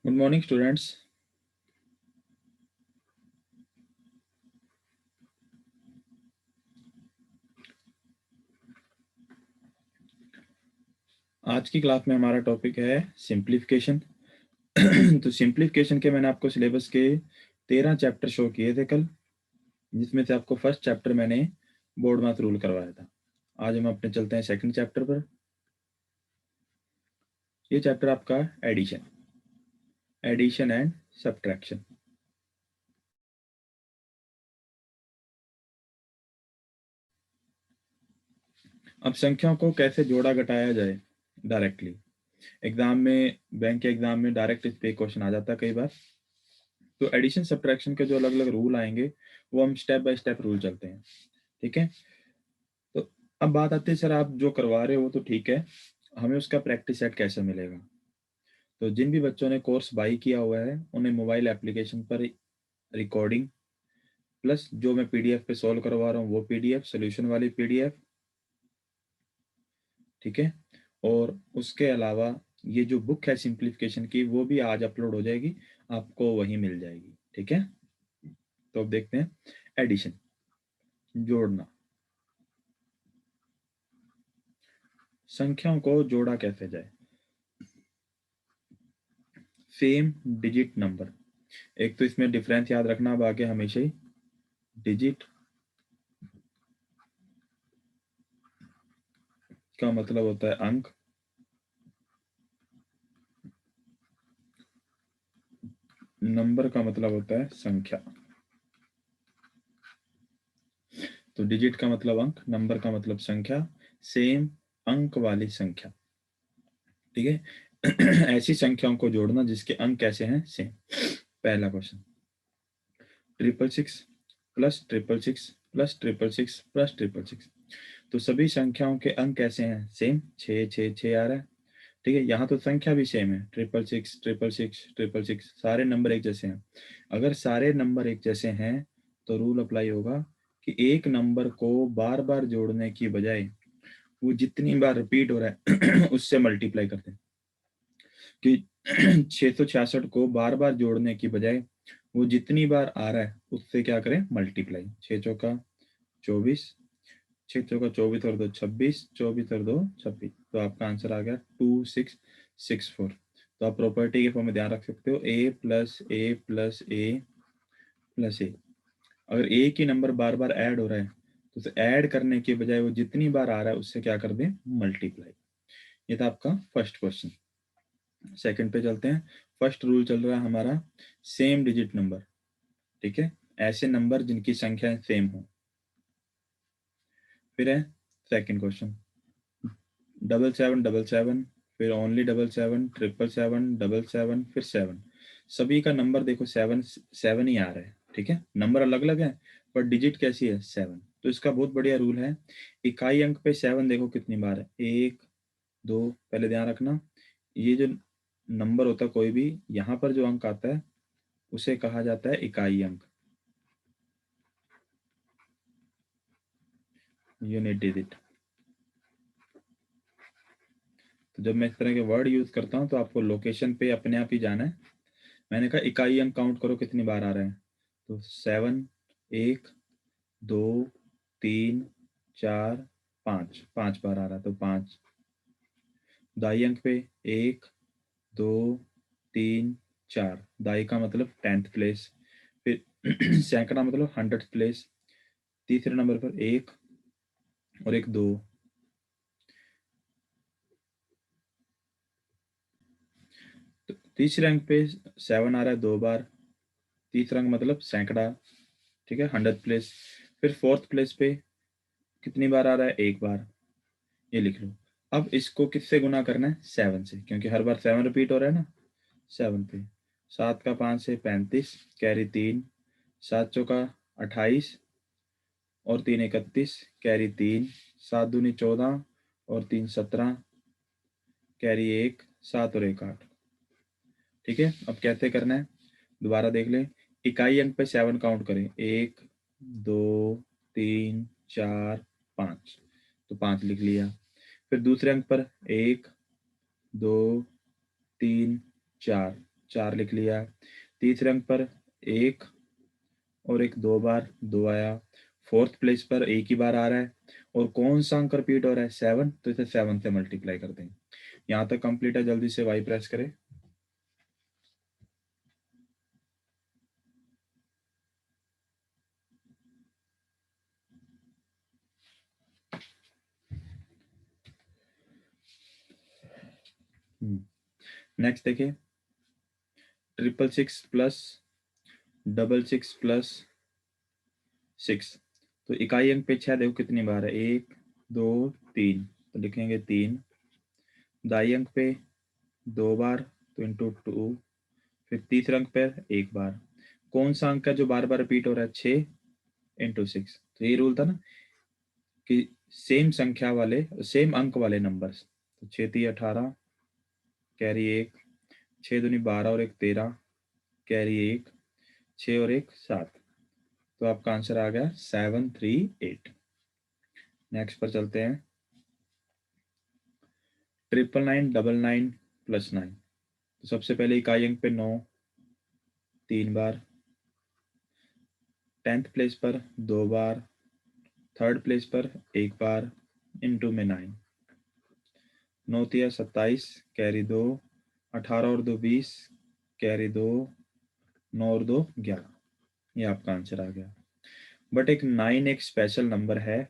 Good morning students. आज की class में हमारा टॉपिक है सिंप्लीफिकेशन। तो सिंप्लीफिकेशन के मैंने आपको सिलेबस के 13 चैप्टर शो किए थे कल, जिसमें से आपको फर्स्ट चैप्टर मैंने बोर्ड मास रूल करवाया था। आज हम अपने चलते हैं सेकंड चैप्टर पर। ये चैप्टर आपका एडिशन एंड सब्ट्रैक्शन। अब संख्याओं को कैसे जोड़ा घटाया जाए डायरेक्टली। एग्जाम में, बैंक के एग्जाम में डायरेक्ट इस पे क्वेश्चन आ जाता है कई बार। तो एडिशन सब्ट्रैक्शन के जो अलग अलग रूल आएंगे वो हम स्टेप बाय स्टेप रूल चलते हैं। ठीक है। तो अब बात आती है, सर आप जो करवा रहे हो तो ठीक है, हमें उसका प्रैक्टिस सेट कैसे मिलेगा। तो जिन भी बच्चों ने कोर्स बाई किया हुआ है उन्हें मोबाइल एप्लीकेशन पर रिकॉर्डिंग प्लस जो मैं पीडीएफ पे सॉल्व करवा रहा हूँ वो पीडीएफ, सोल्यूशन वाली पीडीएफ, ठीक है। और उसके अलावा ये जो बुक है सिंप्लीफिकेशन की वो भी आज अपलोड हो जाएगी, आपको वहीं मिल जाएगी। ठीक है। तो अब देखते हैं एडिशन, जोड़ना। संख्याओं को जोड़ा कैसे जाए। सेम डिजिट नंबर, एक तो इसमें डिफरेंस याद रखना अब आगे हमेशा ही। डिजिट का मतलब होता है अंक, नंबर का मतलब होता है संख्या। तो डिजिट का मतलब अंक, नंबर का मतलब संख्या, सेम अंक वाली संख्या। ठीक है। ऐसी संख्याओं को जोड़ना जिसके अंक कैसे हैं, सेम। पहला क्वेश्चन, 666 प्लस 666 प्लस 666 प्लस 666। तो सभी संख्याओं के अंक कैसे हैं, सेम, 6 6 6 आ रहा है। ठीक है। यहाँ तो संख्या भी सेम है, 666 666 666, सारे नंबर एक जैसे हैं। अगर सारे नंबर एक जैसे हैं तो रूल अप्लाई होगा कि एक नंबर को बार बार जोड़ने की बजाय वो जितनी बार रिपीट हो रहा है उससे मल्टीप्लाई करते हैं। कि 666 को बार बार जोड़ने की बजाय वो जितनी बार आ रहा है उससे क्या करें, मल्टीप्लाई। 6 चौका 24, 6 चौका 24 और 2 26, 24 और 2 26। तो आपका आंसर आ गया 2664। तो आप प्रॉपर्टी के फॉर्म में ध्यान रख सकते हो, ए प्लस ए प्लस ए प्लस ए। अगर एक ही नंबर बार बार ऐड हो रहा है तो उसे ऐड करने के बजाय वो जितनी बार आ रहा है उससे क्या कर दें, मल्टीप्लाई। ये था आपका फर्स्ट क्वेश्चन। सेकंड पे चलते हैं। फर्स्ट रूल चल रहा है हमारा सेम डिजिट नंबर। ठीक है। ऐसे नंबर जिनकी संख्या सेम हो। फिर है सेकंड क्वेश्चन, 777, फिर ओनली 77, 777, 77, फिर 7। सभी का नंबर देखो 7 7 ही आ रहा है। ठीक है। नंबर अलग अलग है पर डिजिट कैसी है, 7। तो इसका बहुत बढ़िया रूल है, इकाई अंक पे 7 देखो कितनी बार है, 1 2। पहले ध्यान रखना, ये जो नंबर होता है कोई भी, यहाँ पर जो अंक आता है उसे कहा जाता है इकाई अंक, यूनिट डिजिट। तो जब मैं इस तरह के वर्ड यूज करता हूँ तो आपको लोकेशन पे अपने आप ही जाना है। मैंने कहा इकाई अंक काउंट करो कितनी बार आ रहे हैं, तो 7, 1 2 3 4 5, 5 बार आ रहा है तो 5। दाई अंक पे 1 2 3 4, दाई का मतलब 10th प्लेस। फिर सैकड़ा मतलब 100th प्लेस। तीसरे नंबर पर 1 और 1 2। तो तीसरे अंक पे 7 आ रहा है 2 बार, तीसरा अंक मतलब सैकड़ा। ठीक है, 100th प्लेस। फिर फोर्थ प्लेस पे कितनी बार आ रहा है, 1 बार, ये लिख लो। अब इसको किससे गुना करना है, 7 से, क्योंकि हर बार 7 रिपीट हो रहा है ना। 7 पे 7 का 5 से 35, कैरी 3, 7 चौका 28 और 3 31, कैरी 3, 7 दूनी 14 और 3 17, कैरी 1, 7 और 1 8। ठीक है। अब कैसे करना है, दोबारा देख लें। इकाई अंक पे 7 काउंट करें, 1 2 3 4 5, तो 5 लिख लिया। फिर दूसरे अंक पर 1 2 3 4, 4 लिख लिया। तीसरे अंक पर 1 और एक 2 बार 2 आया। फोर्थ प्लेस पर एक ही बार आ रहा है और कौन सा अंक रिपीट हो रहा है 7, तो इसे 7 से मल्टीप्लाई कर दें। यहाँ तक कंप्लीट है, जल्दी से वाई प्रेस करें। नेक्स्ट देखिए, 666 प्लस 66 प्लस 6, तो इकाई अंक पे 6 देखो कितनी बार है, 1 2 3, तो लिखेंगे 3। दाई अंक पे 2 बार, तो इंटू 2। फिर तीसरे अंक पर एक बार। कौन सा अंक है जो बार बार रिपीट हो रहा है, 6 इंटू 6। तो ये रूल था ना कि सेम संख्या वाले, सेम अंक वाले नंबर्स। तो 6×3 = 18, कैरी 1, 6×2 = 12 और एक 13, कैरी 1, 6 और एक 7। तो आपका आंसर आ गया 738। नेक्स्ट पर चलते हैं, 999 प्लस 9। तो सबसे पहले इकाई अंक पे 9 3 बार, 10th प्लेस पर 2 बार, थर्ड प्लेस पर एक बार, इंटू में 9। 9×3 = 27, कैरी 2, 18 और 2 20, कैरी 2, 9 और 2 11। ये आपका आंसर आ गया। बट एक 9 एक स्पेशल नंबर है।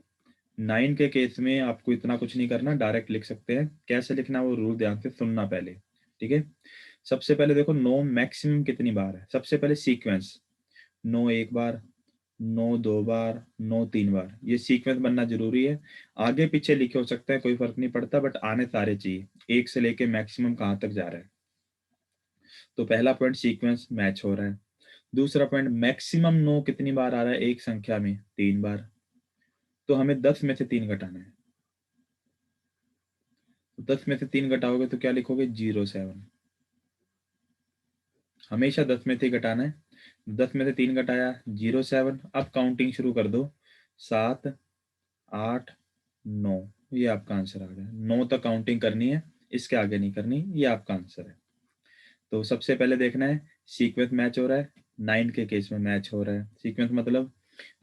9 के केस में आपको इतना कुछ नहीं करना, डायरेक्ट लिख सकते हैं। कैसे लिखना वो रूल ध्यान से सुनना पहले, ठीक है। सबसे पहले देखो 9 मैक्सिमम कितनी बार है। सबसे पहले सीक्वेंस, 9 एक बार, 9 2 बार, 9 3 बार, ये सीक्वेंस बनना जरूरी है। आगे पीछे लिखे हो सकता है, कोई फर्क नहीं पड़ता, बट आने सारे चाहिए, एक से लेके मैक्सिमम कहाँ तक जा रहा है। तो पहला पॉइंट सीक्वेंस मैच हो रहा है। दूसरा पॉइंट मैक्सिमम 9 कितनी बार आ रहा है एक संख्या में, 3 बार। तो हमें 10 में से 3 घटाना है। तो 10 में से 3 घटाओगे तो क्या लिखोगे, 07। हमेशा 10 में से ही घटाना है। 10 में से 3 घटाया, 07। अब काउंटिंग शुरू कर दो, 7 8 9। ये आपका आंसर आ गया। 9 तक काउंटिंग करनी है, इसके आगे नहीं करनी। ये आपका आंसर है। तो सबसे पहले देखना है सीक्वेंस मैच हो रहा है। 9 के केस में मैच हो रहा है। सीक्वेंस मतलब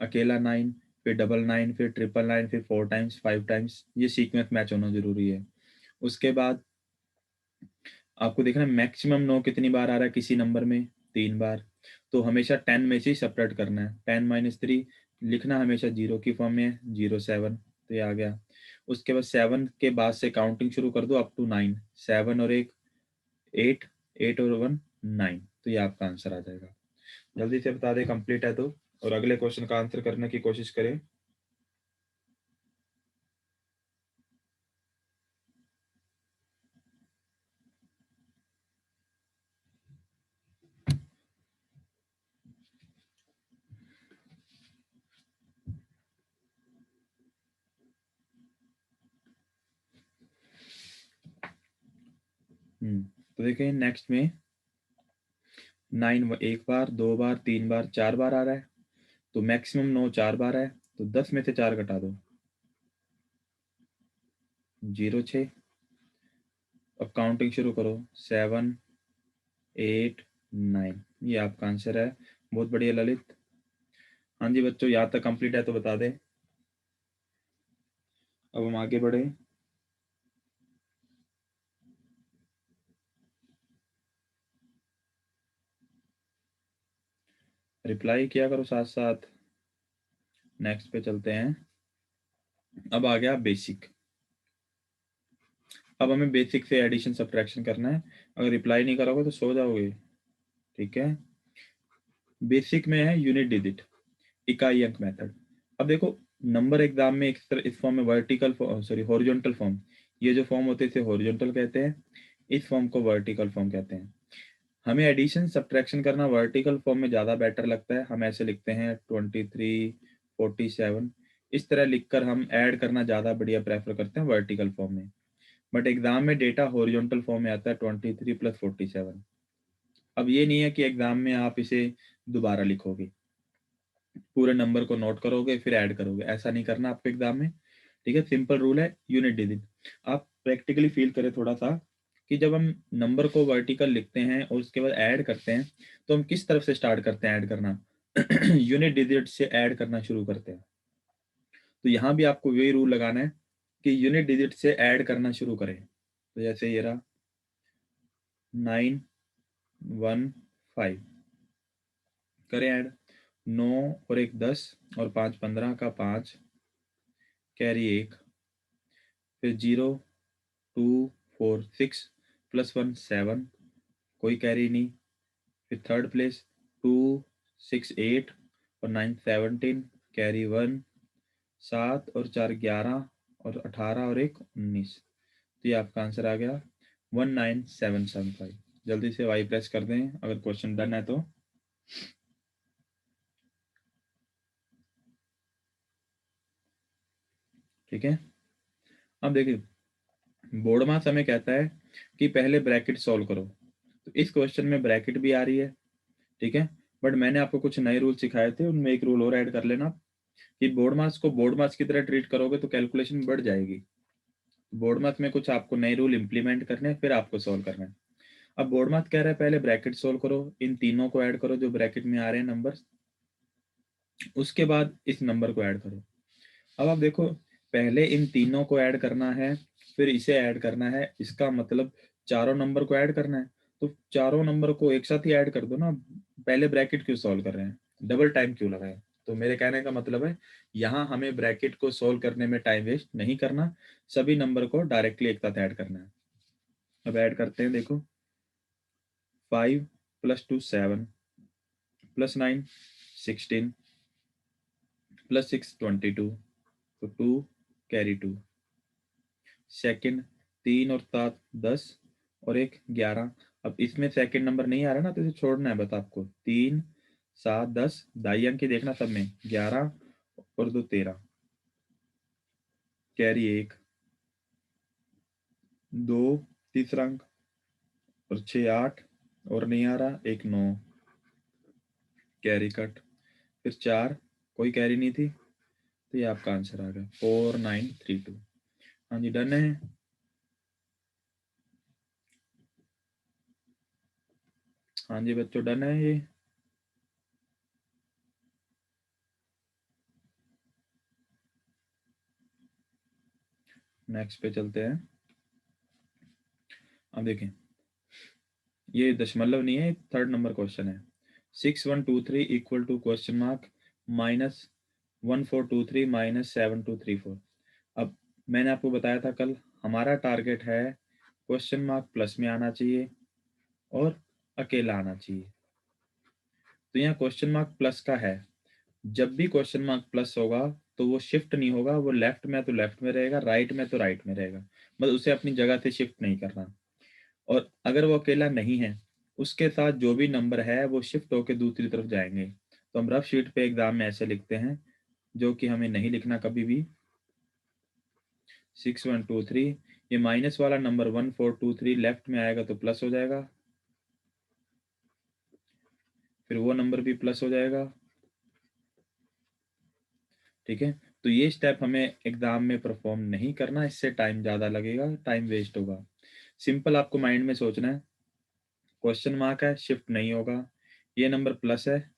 अकेला 9, फिर डबल 9, फिर ट्रिपल 9, फिर 4 टाइम्स 5 टाइम्स, ये सीक्वेंस मैच होना जरूरी है। उसके बाद आपको देखना है मैक्सिमम 9 कितनी बार आ रहा है किसी नंबर में, 3 बार। तो हमेशा 10 में से ही सेपरेट करना है। 10 - 3 लिखना हमेशा 0 की फॉर्म में, 07। तो ये आ गया। उसके बाद 7 के बाद से काउंटिंग शुरू कर दो अप टू 9। 7 और एक 8, 8 और 1 9। तो ये आपका आंसर आ जाएगा। जल्दी से बता दे कंप्लीट है तो, और अगले क्वेश्चन का आंसर करने की कोशिश करें। तो देखिए नेक्स्ट में 9 एक बार, 2 बार, 3 बार, 4 बार आ रहा है। तो मैक्सिमम 9 4 बार है। तो 10 में से 4 घटा दो, 06। अब काउंटिंग शुरू करो, 7 8 9। ये आपका आंसर है। बहुत बढ़िया ललित। हाँ जी बच्चों, यहाँ तक कंप्लीट है तो बता दे। अब हम आगे बढ़े। रिप्लाई किया करो साथ साथ। नेक्स्ट पे चलते हैं। अब आ गया बेसिक। अब हमें बेसिक से एडिशन सब्ट्रैक्शन करना है। अगर रिप्लाई नहीं करोगे तो सो जाओगे, ठीक है। बेसिक में है यूनिट डिजिट, इकाई अंक मेथड। अब देखो नंबर एग्जाम में एक तरह इस फॉर्म में वर्टिकल, सॉरी हॉरिजॉन्टल फॉर्म, ये जो फॉर्म होते हैं इसे हॉरिजॉन्टल कहते हैं, इस फॉर्म को वर्टिकल फॉर्म कहते हैं। हमें एडिशन सब्ट्रैक्शन करना वर्टिकल फॉर्म में ज़्यादा बेटर लगता है। हम ऐसे लिखते हैं 23 47, इस तरह लिखकर हम ऐड करना ज़्यादा बढ़िया प्रेफर करते हैं वर्टिकल फॉर्म में। बट एग्जाम में डेटा हॉरिजॉन्टल फॉर्म में आता है 23 + 47। अब ये नहीं है कि एग्जाम में आप इसे दोबारा लिखोगे, पूरे नंबर को नोट करोगे फिर ऐड करोगे, ऐसा नहीं करना आपके एग्जाम में, ठीक है। सिंपल रूल है यूनिट डिजिट। आप प्रैक्टिकली फील करें थोड़ा सा, कि जब हम नंबर को वर्टिकल लिखते हैं और उसके बाद ऐड करते हैं तो हम किस तरफ से स्टार्ट करते हैं ऐड करना? यूनिट डिजिट से ऐड करना शुरू करते हैं। तो यहाँ भी आपको वही रूल लगाना है कि यूनिट डिजिट से ऐड करना शुरू करें। तो जैसे ये रहा 915 करें ऐड, 9 और 1 10 और 5 15 का 5 कैरी 1, फिर 0 2 4 6 प्लस 1 7 कोई कैरी नहीं, फिर थर्ड प्लेस 2 6 8 और 9 17 कैरी 1, 7 और 4 11 और 18 और 1 19। तो ये आपका आंसर आ गया 19775। जल्दी से वाई प्रेस कर दें अगर क्वेश्चन डन है तो। ठीक है, अब देखिए बोर्ड मास हमें कहता है कि पहले ब्रैकेट सॉल्व करो, तो इस क्वेश्चन में ब्रैकेट भी आ रही है। ठीक है, बट मैंने आपको कुछ नए रूल सिखाए थे, उनमें एक रूल और ऐड कर लेना कि बोर्ड मास को बोर्ड मास की तरह ट्रीट करोगे तो कैलकुलेशन बढ़ जाएगी। बोर्ड मास में कुछ आपको नए रूल इंप्लीमेंट करने हैं, फिर आपको सॉल्व करना है। अब बोर्ड मास कह रहा है पहले ब्रैकेट सॉल्व करो, इन तीनों को ऐड करो जो ब्रैकेट में आ रहे हैं नंबर, उसके बाद इस नंबर को ऐड करो। अब आप देखो पहले इन तीनों को ऐड करना है, फिर इसे ऐड करना है, इसका मतलब चारों नंबर को ऐड करना है। तो चारों नंबर को एक साथ ही ऐड कर दो ना, पहले ब्रैकेट क्यों सॉल्व कर रहे हैं, डबल टाइम क्यों लगाए? तो मेरे कहने का मतलब है यहाँ हमें ब्रैकेट को सॉल्व करने में टाइम वेस्ट नहीं करना, सभी नंबर को डायरेक्टली एक साथ ऐड करना है। अब ऐड करते हैं, देखो 5 + 2 7 + 9 16 + 6 22, तो 2 कैरी 2। सेकंड 3 और 7 10 और 1 11। अब इसमें सेकंड नंबर नहीं आ रहा ना, तो इसे छोड़ना है बस आपको। 3 7 10 दाई अंक ही देखना, सब में 11 और 2 13 कैरी 1, 2 तीसरा अंक और 6 8 और नहीं आ रहा, 1 9 कैरी कट, फिर 4 कोई कैरी नहीं थी, तो ये आपका आंसर आ गया 4932। हाँ जी डन है। हाँ जी बच्चों डन है ये। नेक्स्ट पे चलते हैं। अब देखें ये दशमलव नहीं है, थर्ड नंबर क्वेश्चन है। 6123 इक्वल टू क्वेश्चन मार्क -1423 -7234। अब मैंने आपको बताया था कल, हमारा टारगेट है क्वेश्चन मार्क प्लस में आना चाहिए और अकेला आना चाहिए। तो यहाँ क्वेश्चन मार्क प्लस का है, जब भी क्वेश्चन मार्क प्लस होगा तो वो शिफ्ट नहीं होगा, वो लेफ्ट में तो लेफ्ट में रहेगा, राइट में तो राइट में रहेगा, मतलब उसे अपनी जगह से शिफ्ट नहीं करना। और अगर वो अकेला नहीं है, उसके साथ जो भी नंबर है वो शिफ्ट होकर दूसरी तरफ जाएंगे। तो हम रफ शीट पे एग्जाम में ऐसे लिखते हैं, जो कि हमें नहीं लिखना कभी भी। 6123, ये माइनस वाला नंबर 1423 लेफ्ट में आएगा तो प्लस हो जाएगा, फिर वो नंबर भी प्लस हो जाएगा। ठीक है, तो ये स्टेप हमें एग्जाम में परफॉर्म नहीं करना, इससे टाइम ज़्यादा लगेगा, टाइम वेस्ट होगा। सिंपल आपको माइंड में सोचना है, क्वेश्चन मार्क है शिफ्ट नहीं होगा, ये नंबर प्लस है,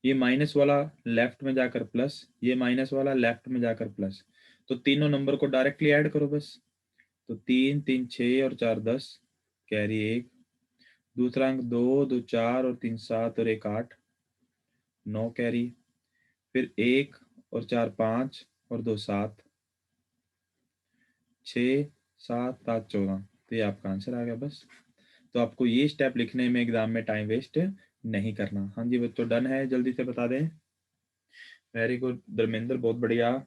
ये माइनस वाला लेफ्ट में जाकर प्लस, ये माइनस वाला लेफ्ट में जाकर प्लस, तो तीनों नंबर को डायरेक्टली ऐड करो बस। तो 3 3 6 और 4 10 कैरी 1, दूसरा अंक 2 2 4 और 3 7 और 1 8 9 कैरी, फिर 1 और 4 5 और 2 7 6 7 7 14। तो ये आपका आंसर आ गया बस। तो आपको ये स्टेप लिखने में एग्जाम में टाइम वेस्ट नहीं करना। हाँ जी बच्चों डन है, जल्दी से बता दें। वेरी गुड धर्मेंद्र, बहुत बढ़िया।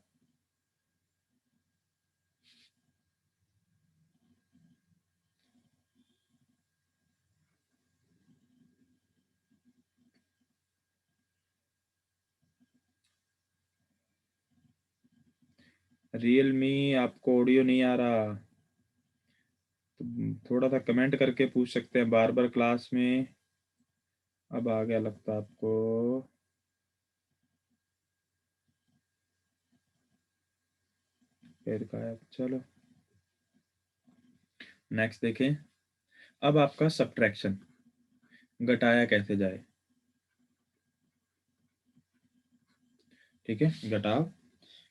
रियलमी आपको ऑडियो नहीं आ रहा, तो थोड़ा सा कमेंट करके पूछ सकते हैं बार बार क्लास में। अब आ गया लगता आपको। फिर का चलो नेक्स्ट देखें। अब आपका सब्ट्रैक्शन, घटाया कैसे जाए। ठीक है, घटाव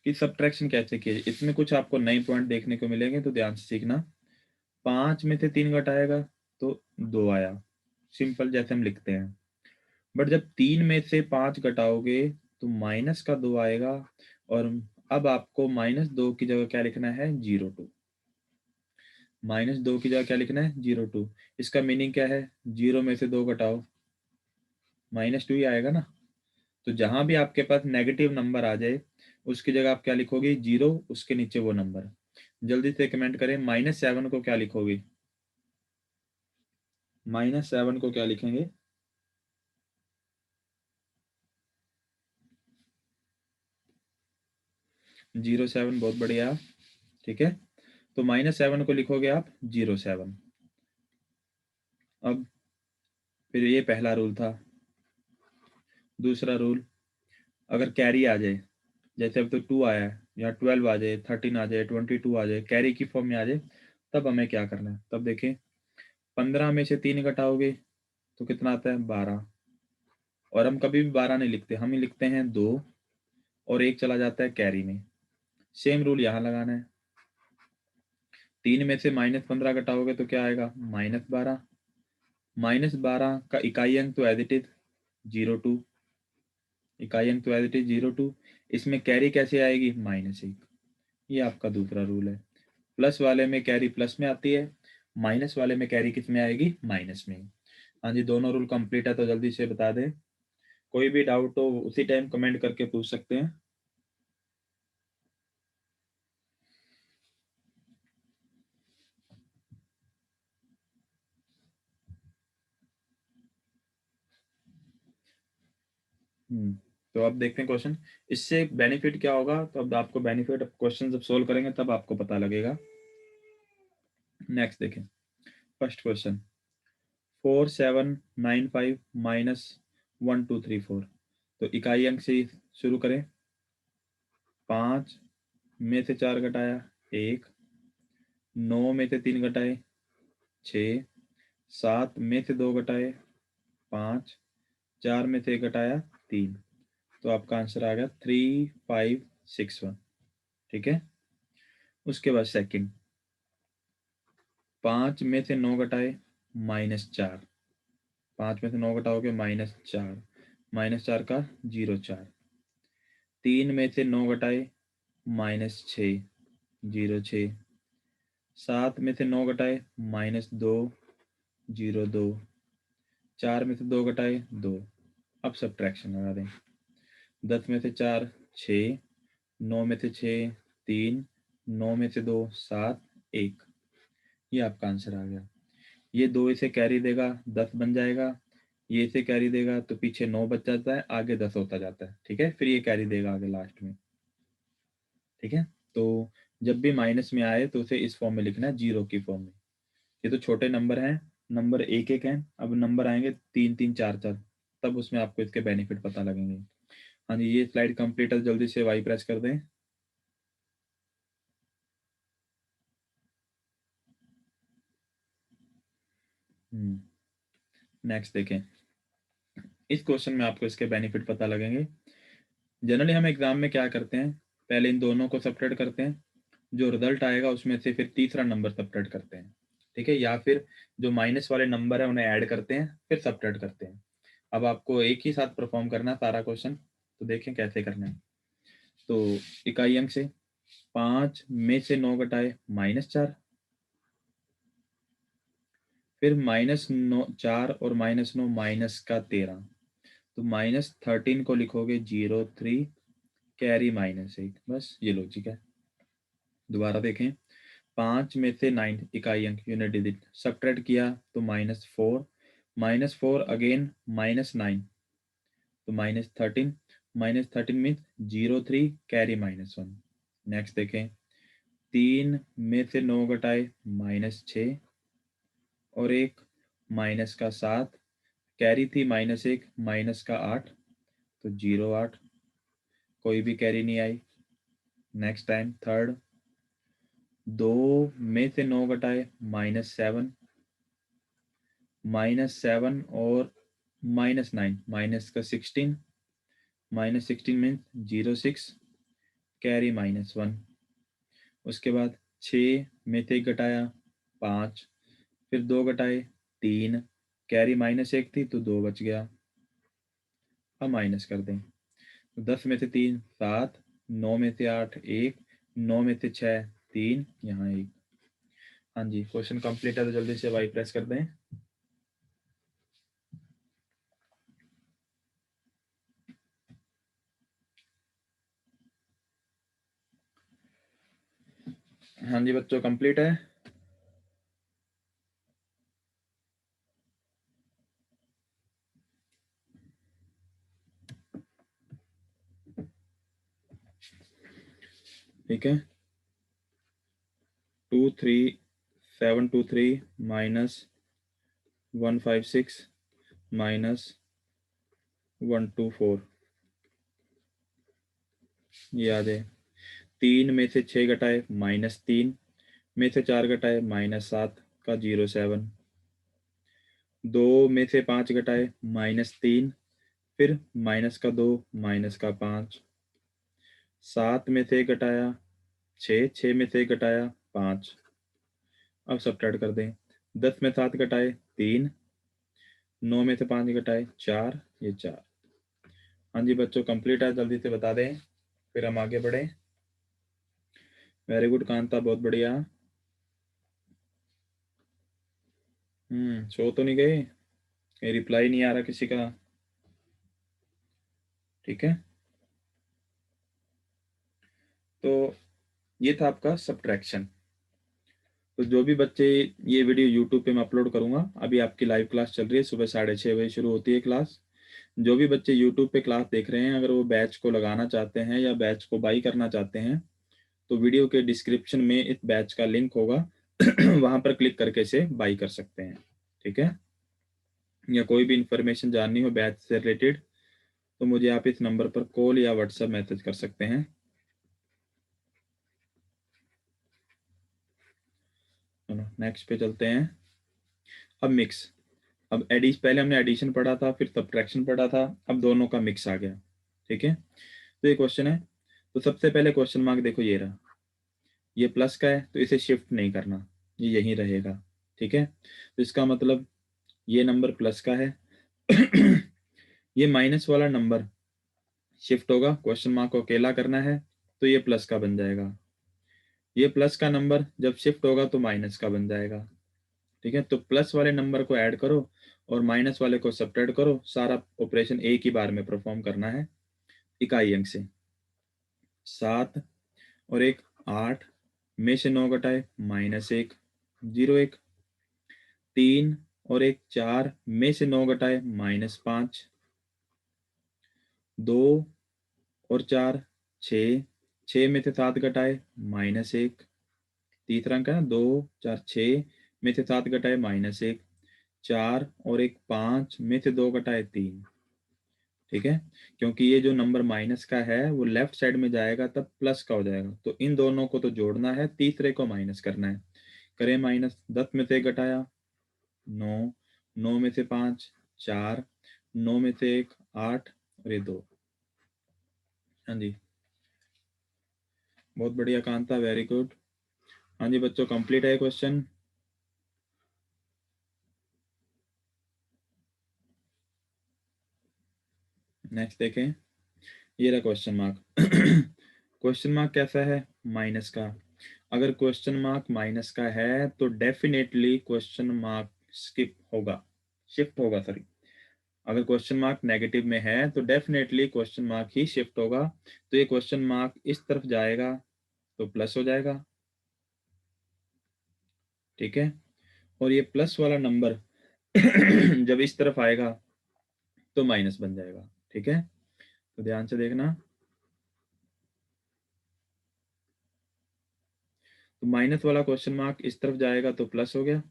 कि सब्ट्रैक्शन कैसे किए, इसमें कुछ आपको नए पॉइंट देखने को मिलेंगे, तो ध्यान से सीखना। 5 में से 3 घटाएगा तो 2 आया, सिंपल जैसे हम लिखते हैं। बट जब 3 में से 5 घटाओगे तो माइनस का 2 आएगा, और अब आपको -2 की जगह क्या लिखना है, 0 2। -2 की जगह क्या लिखना है, 0 2। इसका मीनिंग क्या है, 0 में से 2 घटाओ, -2 ही आएगा ना। तो जहां भी आपके पास नेगेटिव नंबर आ जाए उसकी जगह आप क्या लिखोगे, 0, उसके नीचे वो नंबर। जल्दी से कमेंट करें, -7 को क्या लिखोगे, -7 को क्या लिखेंगे। 07, बहुत बढ़िया। ठीक है, तो -7 को लिखोगे आप 07। अब फिर ये पहला रूल था। दूसरा रूल, अगर कैरी आ जाए, जैसे अब तो 2 आया है, या 12 आ जाए, 13 आ जाए, 22 आ जाए, कैरी की फॉर्म में आ जाए, तब हमें क्या करना है। तब देखें, 15 में से 3 घटाओगे तो कितना आता है, 12। और हम कभी भी 12 नहीं लिखते, हम ही लिखते हैं 2, और 1 चला जाता है कैरी में। सेम रूल यहाँ लगाना है। 3 में से -15 घटाओगे तो क्या आएगा, -12। -12 का इकाई अंक तो एज इट इज 0 2, इकाई अंक तो एज इट इज 0 2। इसमें कैरी कैसे आएगी, -1। ये आपका दूसरा रूल है। प्लस वाले में कैरी प्लस में आती है, माइनस वाले में कैरी किस में आएगी, माइनस में। हाँ जी, दोनों रूल कंप्लीट है, तो जल्दी से बता दें। कोई भी डाउट हो उसी टाइम कमेंट करके पूछ सकते हैं। तो अब देखते हैं क्वेश्चन, इससे बेनिफिट क्या होगा। तो अब आपको बेनिफिट, क्वेश्चन जब सोल्व करेंगे तब आपको पता लगेगा। नेक्स्ट देखें, फर्स्ट क्वेश्चन, 4795 -1234। तो इकाई अंक से शुरू करें। 5 में से 4 घटाया 1, 9 में से 3 घटाए 6, 7 में से 2 घटाए 5, 4 में से 1 घटाया 3। तो आपका आंसर आ गया 3561। ठीक है, उसके बाद सेकंड, 5 में से 9 घटाए -4। 5 में से 9 घटाओगे -4, -4 का 0 4। 3 में से 9 घटाए -6, 0 6। 7 में से 9 घटाए -2, 0 2। 4 में से 2 घटाए 2। अब सब्ट्रैक्शन लगा दें। 10 में से 4 6, 9 में से 6 3, 9 में से 2 7 1। ये आपका आंसर आ गया। ये 2 इसे कैरी देगा, 10 बन जाएगा। ये इसे कैरी देगा तो पीछे 9 बच जाता है, आगे 10 होता जाता है। ठीक है, फिर ये कैरी देगा आगे लास्ट में। ठीक है, तो जब भी माइनस में आए तो उसे इस फॉर्म में लिखना है, 0 की फॉर्म में। ये तो छोटे नंबर हैं, नंबर एक एक हैं। अब नंबर आएंगे 3 3 4 4, तब उसमें आपको इसके बेनिफिट पता लगेंगे। हाँ जी, ये स्लाइड कंप्लीट है, जल्दी से वाई प्रेस कर दें। नेक्स्ट देखें, इस क्वेश्चन में आपको इसके बेनिफिट पता लगेंगे। जनरली हम एग्जाम में क्या करते हैं, पहले इन दोनों को सेपरेट करते हैं, जो रिजल्ट आएगा उसमें से फिर तीसरा नंबर सेपरेट करते हैं। ठीक है, या फिर जो माइनस वाले नंबर है उन्हें ऐड करते हैं, फिर सेपरेट करते हैं। अब आपको एक ही साथ परफॉर्म करना है सारा क्वेश्चन, तो देखें कैसे करना है। तो इकाई अंक से 5 में से 9 घटाए -4, फिर -9 4 और -9 माइनस का 13। तो -13 को लिखोगे 0 3, कैरी -1। बस ये लॉजिक है। दोबारा देखें, 5 में से 9 इकाई अंक यूनिट डिजिट सब्ट्रैक्ट किया तो -4, -4 अगेन -9, तो -13। -13 मीन्स 0 3, कैरी -1। नेक्स्ट देखें, 3 में से 9 घटाए -6, और एक माइनस का 7, कैरी थी -1, माइनस का 8, तो 0 8, कोई भी कैरी नहीं आई। नेक्स्ट टाइम थर्ड, 2 में से 9 घटाए -7, -7 और -9, माइनस का 16, -16 मीन्स 0, 6 कैरी -1। उसके बाद 6 में से 1 घटाया 5, फिर 2 घटाए 3, कैरी -1 थी तो 2 बच गया। अब माइनस कर दें, 10 में से 3 7, 9 में से 8 1, 9 में से 6 3, यहाँ 1। हाँ जी, क्वेश्चन कंप्लीट है तो जल्दी से वाई प्रेस कर दें। हाँ जी बच्चों, कंप्लीट है। ठीक है, 23723 -156 -124, याद है। 3 में से 6 घटाए -3, में से 4 घटाए -7 का 07, 2 में से 5 घटाए -3, फिर माइनस का 2, माइनस का 5, 7 में से 1 घटाया 6, 6 में से 1 घटाया 5। अब सब्ट्रैक्ट कर दें, 10 में 7 घटाए 3, 9 में से 5 घटाए 4, ये 4। हाँ जी बच्चों, कंप्लीट है, जल्दी से बता दें फिर हम आगे बढ़े। वेरी गुड कांता, बहुत बढ़िया। सो तो नहीं गए? ये रिप्लाई नहीं आ रहा किसी का। ठीक है, तो ये था आपका सब्ट्रैक्शन। तो जो भी बच्चे, ये वीडियो यूट्यूब पे मैं अपलोड करूंगा, अभी आपकी लाइव क्लास चल रही है, सुबह 6:30 बजे शुरू होती है क्लास। जो भी बच्चे यूट्यूब पे क्लास देख रहे हैं, अगर वो बैच को लगाना चाहते हैं या बैच को बाई करना चाहते हैं, तो वीडियो के डिस्क्रिप्शन में इस बैच का लिंक होगा वहां पर क्लिक करके इसे बाई कर सकते हैं। ठीक है, या कोई भी इंफॉर्मेशन जाननी हो बैच से रिलेटेड तो मुझे आप इस नंबर पर कॉल या व्हाट्सएप मैसेज कर सकते हैं। नेक्स्ट पे चलते हैं। अब मिक्स, अब पहले हमने एडिशन पढ़ा था, फिर सब्ट्रैक्शन पढ़ा था, अब दोनों का मिक्स आ गया। ठीक है, तो ये क्वेश्चन है। तो सबसे पहले क्वेश्चन मार्क देखो, ये रहा, ये प्लस का है तो इसे शिफ्ट नहीं करना, ये यहीं रहेगा। ठीक है, तो इसका मतलब ये नंबर प्लस का है ये माइनस वाला नंबर शिफ्ट होगा, क्वेश्चन मार्क को अकेला करना है तो ये प्लस का बन जाएगा। ये प्लस का नंबर जब शिफ्ट होगा तो माइनस का बन जाएगा। ठीक है, तो प्लस वाले नंबर को ऐड करो और माइनस वाले को सब्ट्रैक्ट करो, सारा ऑपरेशन एक ही बार में परफॉर्म करना है इकाई अंक से। 7 और 1 8, में से 9 घटाए -1, 0 1, 3 और 1 4, में से 9 घटाए -5, 2 और 4 6, 6 में से 7 घटाए -1, तीसरा अंक है 2 4 6, में से 7 घटाए -1, 4 और 1 5, में से 2 घटाए 3। ठीक है, क्योंकि ये जो नंबर माइनस का है वो लेफ्ट साइड में जाएगा तब प्लस का हो जाएगा, तो इन दोनों को तो जोड़ना है, तीसरे को माइनस करना है। करें माइनस, 10 में से 1 घटाया 9, 9 में से 5 4, 9 में से 1 8 और ये 2। हाँ जी, बहुत बढ़िया कांता, वेरी गुड। हाँ जी बच्चों, कंप्लीट है क्वेश्चन। नेक्स्ट देखें, ये रहा क्वेश्चन मार्क क्वेश्चन मार्क कैसा है? माइनस का। अगर क्वेश्चन मार्क माइनस का है तो डेफिनेटली क्वेश्चन मार्क स्किप होगा, शिफ्ट होगा, सॉरी। अगर क्वेश्चन मार्क नेगेटिव में है तो डेफिनेटली क्वेश्चन मार्क ही शिफ्ट होगा, तो ये क्वेश्चन मार्क इस तरफ जाएगा तो प्लस हो जाएगा। ठीक है, और ये प्लस वाला नंबर जब इस तरफ आएगा तो माइनस बन जाएगा। ठीक है, तो ध्यान से देखना, तो माइनस वाला क्वेश्चन मार्क इस तरफ जाएगा तो प्लस हो गया,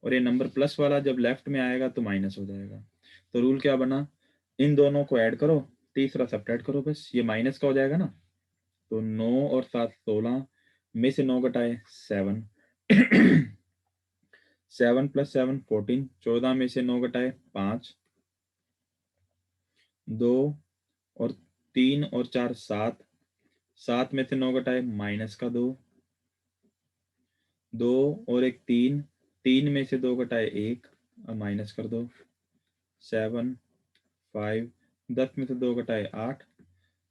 और ये नंबर प्लस वाला जब लेफ्ट में आएगा तो माइनस हो जाएगा। तो रूल क्या बना, इन दोनों को ऐड करो, तीसरा सब्ट्रैक्ट करो, बस ये माइनस का हो जाएगा ना। तो 9 और 7 16, में से 9 घटाए 7 7 + 7 14, 14 में से 9 घटाए 5, 2 और 3 और 4 7, 7 में से 9 घटाए -2, 2 और 1 3, 3 में से 2 घटाए 1, अब माइनस कर दो, 7 5, 10 में से 2 घटाए 8,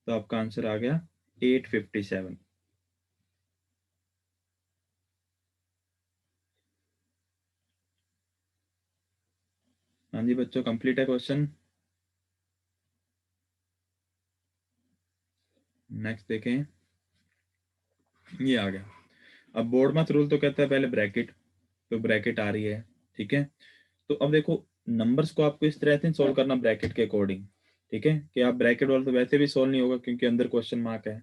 तो आपका आंसर आ गया 857। हाँ जी बच्चों, कंप्लीट है क्वेश्चन। नेक्स्ट देखें, ये आ गया। अब बोर्ड मास रूल तो कहता है पहले ब्रैकेट, तो ब्रैकेट आ रही है, ठीक है। तो अब देखो, नंबर्स को आपको इस तरह से सॉल्व करना ब्रैकेट के अकॉर्डिंग, ठीक है, कि आप ब्रैकेट वाला तो वैसे भी सॉल्व नहीं होगा क्योंकि अंदर क्वेश्चन मार्क है,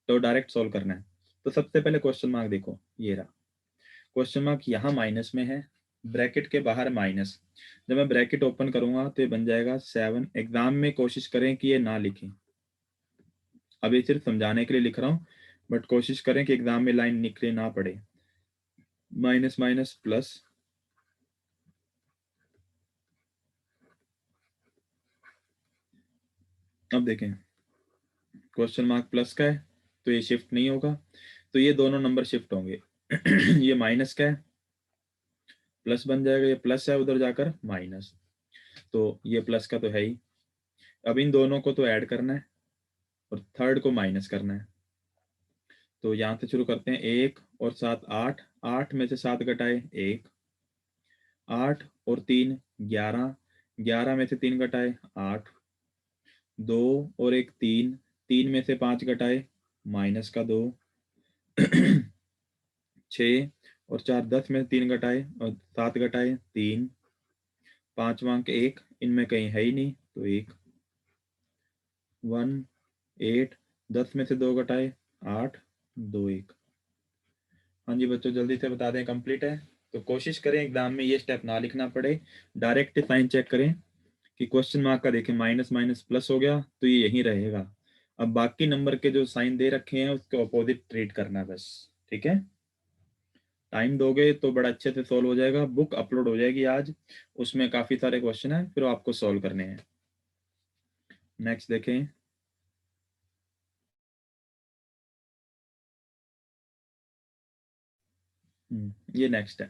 तो डायरेक्ट सॉल्व करना है। तो सबसे पहले क्वेश्चन मार्क देखो, ये रहा क्वेश्चन मार्क, यहाँ माइनस में है, ब्रैकेट के बाहर माइनस। जब मैं ब्रैकेट ओपन करूंगा तो ये बन जाएगा 7। एग्जाम में कोशिश करें कि ये ना लिखें, अभी सिर्फ समझाने के लिए लिख रहा हूँ, बट कोशिश करें कि एग्जाम में लाइन निकले ना पड़े। माइनस माइनस प्लस, अब देखें क्वेश्चन मार्क प्लस का है तो ये शिफ्ट नहीं होगा, तो ये दोनों नंबर शिफ्ट होंगे। ये माइनस का है, प्लस बन जाएगा, ये प्लस है उधर जाकर माइनस, तो ये प्लस का तो है ही। अब इन दोनों को तो ऐड करना है और थर्ड को माइनस करना है। तो यहाँ से शुरू करते हैं, 1 और 7 8, 8 में से 7 घटाए 1, 8 और 3 11, 11 में से 3 घटाए 8, 2 और 1 3, 3 में से 5 घटाए -2, 6 और 4 10 में 3 घटाए और 7 घटाए 3, 5वां अंक 1, इनमें कहीं है ही नहीं तो 1, 1 8, 10 में से 2 घटाए 8, 2 1। हाँ जी बच्चों, जल्दी से बता दें कंप्लीट है। तो कोशिश करें एग्जाम में ये स्टेप ना लिखना पड़े, डायरेक्ट साइन चेक करें कि क्वेश्चन मार्क का देखें माइनस माइनस प्लस हो गया तो ये यहीं रहेगा। अब बाकी नंबर के जो साइन दे रखे हैं उसके अपोजिट ट्रीट करना है बस, ठीक है। टाइम दोगे तो बड़ा अच्छे से सॉल्व हो जाएगा। बुक अपलोड हो जाएगी आज, उसमें काफी सारे क्वेश्चन हैं, फिर आपको सॉल्व करने हैं। नेक्स्ट देखें, ये नेक्स्ट है।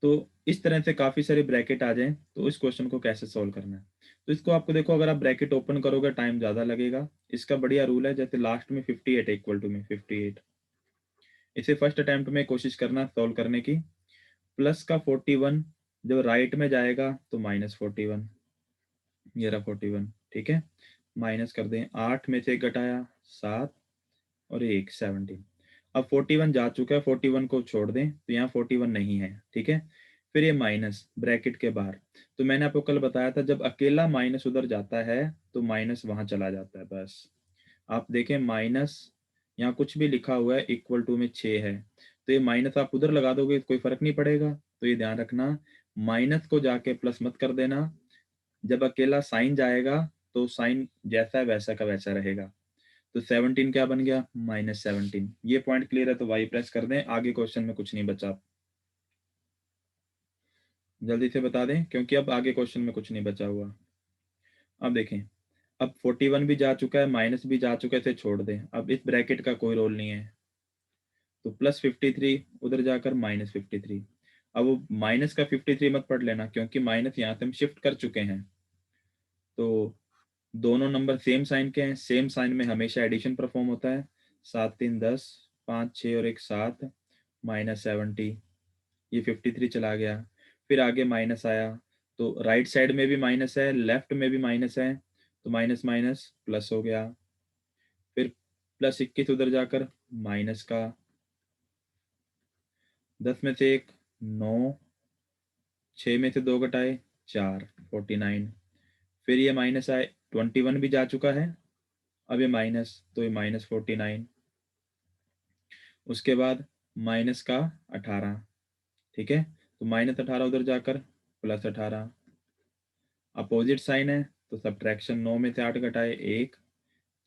तो इस तरह से काफी सारे ब्रैकेट आ जाएं तो इस क्वेश्चन को कैसे सॉल्व करना है। तो इसको आपको देखो, अगर आप ब्रैकेट ओपन करोगे टाइम ज्यादा लगेगा। इसका बढ़िया रूल है, जैसे लास्ट में 58 इक्वल टू में 58, इसे फर्स्ट अटेम्प्ट में कोशिश करना सॉल्व करने की। प्लस का 41 जब राइट में जाएगा तो -41, ये रहा 41, ठीक है। माइनस कर दें, 8 में से 1 घटाया 7 और 1 17। अब 41 जा चुका है, 41 को छोड़ दें तो यहाँ 41 नहीं है, ठीक है। फिर ये माइनस ब्रैकेट के बाहर, तो मैंने आपको कल बताया था जब अकेला माइनस उधर जाता है तो माइनस वहां चला जाता है बस। आप देखें माइनस, यहाँ कुछ भी लिखा हुआ है इक्वल टू में 6 है, तो ये माइनस आप उधर लगा दोगे कोई फर्क नहीं पड़ेगा, तो ये ध्यान रखना, माइनस को जाके प्लस मत कर देना। जब अकेला साइन जाएगा तो साइन जैसा है वैसा का वैसा रहेगा। तो 17 क्या बन गया, -17। ये पॉइंट क्लियर है तो वाई प्रेस कर दें, आगे क्वेश्चन में कुछ नहीं बचा। जल्दी से बता दें क्योंकि अब आगे क्वेश्चन में कुछ नहीं बचा हुआ। अब देखें, अब 41 भी जा चुका है, माइनस भी जा चुका है, इसे छोड़ दें, अब इस ब्रैकेट का कोई रोल नहीं है। तो +53 उधर जाकर -53। अब वो माइनस का 53 मत पढ़ लेना क्योंकि माइनस यहाँ से हम शिफ्ट कर चुके हैं। तो दोनों नंबर सेम साइन के हैं, सेम साइन में हमेशा एडिशन परफॉर्म होता है। 7 3 10, 5 6 और 1 7, -70, ये 53 चला गया। फिर आगे माइनस आया, तो राइट साइड में भी माइनस है, लेफ्ट में भी माइनस है, तो माइनस माइनस प्लस हो गया। फिर +21 उधर जाकर माइनस का, 10 में से 1 9, 6 में से 2 घटाए 4, 49। फिर ये माइनस आए, 21 भी जा चुका है, अब ये माइनस, तो ये -49। उसके बाद माइनस का 18, ठीक है, तो -18 उधर जाकर +18। अपोजिट साइन है तो सब्ट्रैक्शन, 9 में से 8 घटाए 1,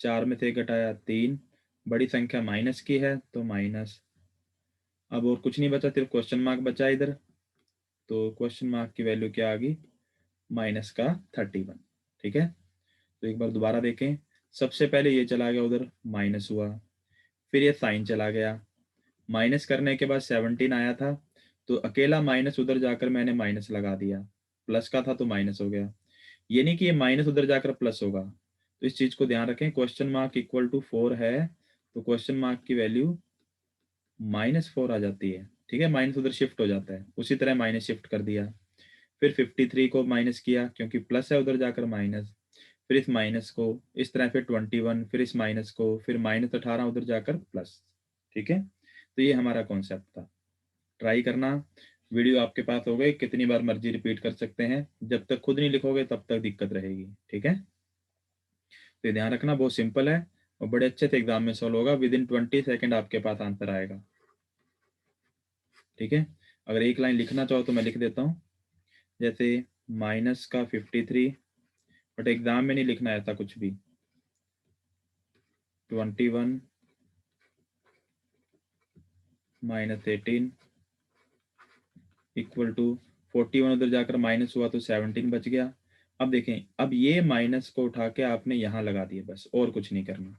4 में से 1 घटाया 3, बड़ी संख्या माइनस की है तो माइनस, अब और कुछ नहीं बचा, सिर्फ क्वेश्चन मार्क बचा इधर। तो क्वेश्चन मार्क की वैल्यू क्या आ गई, माइनस का 31। ठीक है, तो एक बार दोबारा देखें। सबसे पहले ये चला गया उधर, माइनस हुआ, फिर ये साइन चला गया, माइनस करने के बाद 17 आया था, तो अकेला माइनस उधर जाकर मैंने माइनस लगा दिया, प्लस का था तो माइनस हो गया। ये नहीं कि ये माइनस उधर जाकर प्लस होगा, तो इस चीज को ध्यान रखें। क्वेश्चन मार्क इक्वल टू 4 है, तो क्वेश्चन मार्क की वैल्यू -4 आ जाती है। ठीक है, माइनस उधर शिफ्ट हो जाता है, उसी तरह माइनस शिफ्ट कर दिया। फिर 53 को माइनस किया क्योंकि प्लस है उधर जाकर माइनस, फिर इस माइनस को इस तरह, फिर 21, फिर इस माइनस को, फिर -18 उधर जाकर प्लस। ठीक है, तो ये हमारा कॉन्सेप्ट था। ट्राई करना, वीडियो आपके पास हो गई, कितनी बार मर्जी रिपीट कर सकते हैं, जब तक खुद नहीं लिखोगे तब तक दिक्कत रहेगी। ठीक है, तो ध्यान रखना, बहुत सिंपल है और बड़े अच्छे से एग्जाम में सॉल्व होगा। विद इन 20 सेकेंड आपके पास आंसर आएगा। ठीक है, अगर एक लाइन लिखना चाहो तो मैं लिख देता हूँ, जैसे माइनस का 53, बट एग्जाम में नहीं लिखना है ऐसा कुछ भी। 21 -18 इक्वल टू 41, उधर जाकर माइनस हुआ तो 17 बच गया। अब देखें, अब ये माइनस को उठा के आपने यहाँ लगा दिया, बस और कुछ नहीं करना।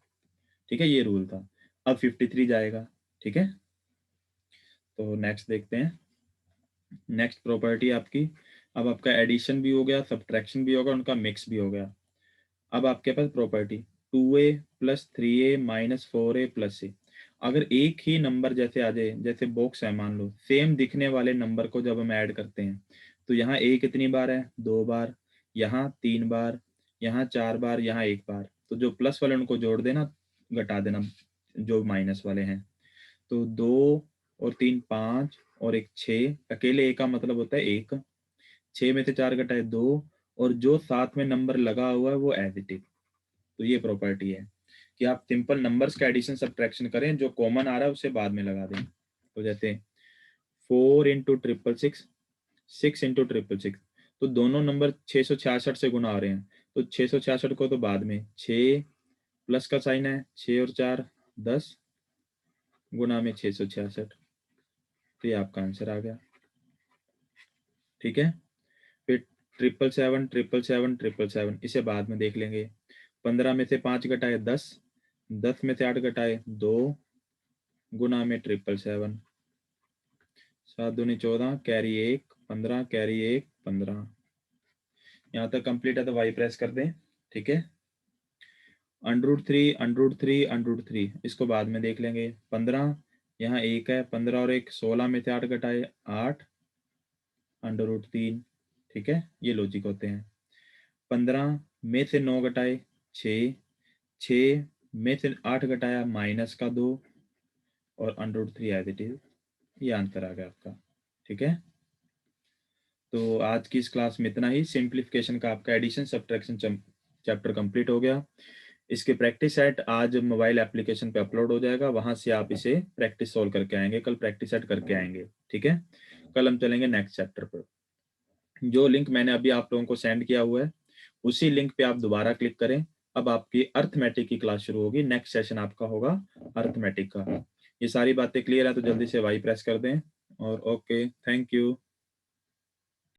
ठीक है, ये रूल था। अब 53 जाएगा। ठीक है, तो नेक्स्ट देखते हैं। नेक्स्ट प्रॉपर्टी आपकी, अब आपका एडिशन भी हो गया, सब्ट्रैक्शन भी होगा, उनका मिक्स भी हो गया। अब आपके पास property 2a + 3a - 4a + c, अगर एक ही नंबर जैसे आ जाए, जैसे बॉक्स है मान लो, सेम दिखने वाले नंबर को जब हम ऐड करते हैं तो यहाँ a कितनी बार है, 2 बार, यहाँ 3 बार, यहाँ 4 बार, यहाँ 1 बार, तो जो प्लस वाले उनको जोड़ देना, घटा देना जो माइनस वाले हैं। तो 2 और 3 5 और 1 6, अकेले a का मतलब होता है 1, 6 में से 4 घटाए 2, और जो साथ में नंबर लगा हुआ है वो एज इट इज। तो ये प्रॉपर्टी है कि आप सिंपल नंबर्स का एडिशन सब्ट्रैक्शन करें, जो कॉमन आ रहा है उसे बाद में लगा दें। तो जैसे 4 × 666, 6 × 666, तो दोनों नंबर 666 से गुना आ रहे हैं, तो 666 को तो बाद में, 6 प्लस का साइन है, 6 और 4 10 गुना में 666, तो ये आपका आंसर आ गया। ठीक है, फिर 777 777 777, इसे बाद में देख लेंगे। 15 में से 5 घटाए 10, 10 में से 8 घटाए 2 गुना में 777, 7 दूनी 14, कैरी 1 15, कैरी 1 15। यहाँ तक कंप्लीट है तो वाई प्रेस कर दें। ठीक है, √3 √3 √3, इसको बाद में देख लेंगे। 15, यहाँ 1 है, 15 और 1 16 में से 8 घटाए 8 √3। ठीक है, ये लॉजिक होते हैं। 15 में से 9 घटाए 6, 6 में से 8 घटाया -2 और √3 एज इट इज, ये आंसर आ गया आपका। ठीक है, तो आज की इस क्लास में इतना ही। सिंप्लीफिकेशन का आपका एडिशन सब्ट्रैक्शन चैप्टर कंप्लीट हो गया। इसके प्रैक्टिस सेट आज मोबाइल एप्लीकेशन पे अपलोड हो जाएगा, वहां से आप इसे प्रैक्टिस सॉल्व करके आएंगे, कल प्रैक्टिस सेट करके आएंगे। ठीक है, कल हम चलेंगे नेक्स्ट चैप्टर पर। जो लिंक मैंने अभी आप लोगों को सेंड किया हुआ है, उसी लिंक पे आप दोबारा क्लिक करें। अब आपकी अर्थमेटिक की क्लास शुरू होगी, नेक्स्ट सेशन आपका होगा अर्थमेटिक का। ये सारी बातें क्लियर है तो जल्दी से वाई प्रेस कर दें। और ओके, थैंक यू।